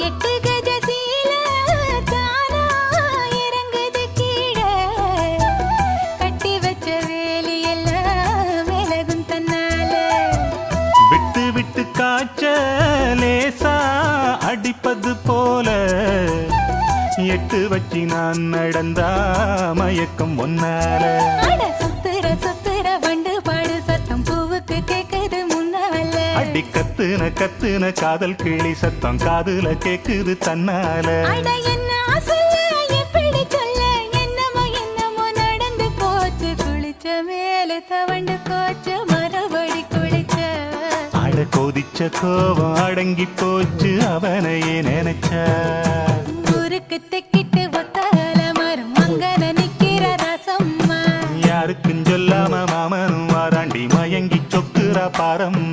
எட்டு கஜ சீல தானா இறங்குது கீழே கட்டி வச்ச வேலி எல்லாம் விலகும் தன்னால விட்டு விட்டு காய்ச்ச லேசா அடிப்பது போல எட்டு வச்சு நான் நடந்தா மயக்கம் ஒன்னால சுத்துற சுத்துற வண்டு பாடு சத்தம் பூவுக்கு கேக்குது முன்னால அடி கத்துன கத்துன காதல் கிளி சத்தம் காதுல கேக்குது தன்னால என்ன சொல்ல எப்படி சொல்ல என்னமோ என்னமோ நடந்து போச்சு குளிச்ச மேல தவண்டு போச்சு மறுபடி குளிச்ச அட கொதிச்ச கோபம் அடங்கி போச்சு அவனையே நினைச்ச ஊருக்கு தெக்கிட்டு ஒத்தால மரம் அங்கன நிக்கிற ரசம்மா யாருக்கும் சொல்லாம மாமனும் வாராண்டி மயங்கி சொக்குறா பாரம்மா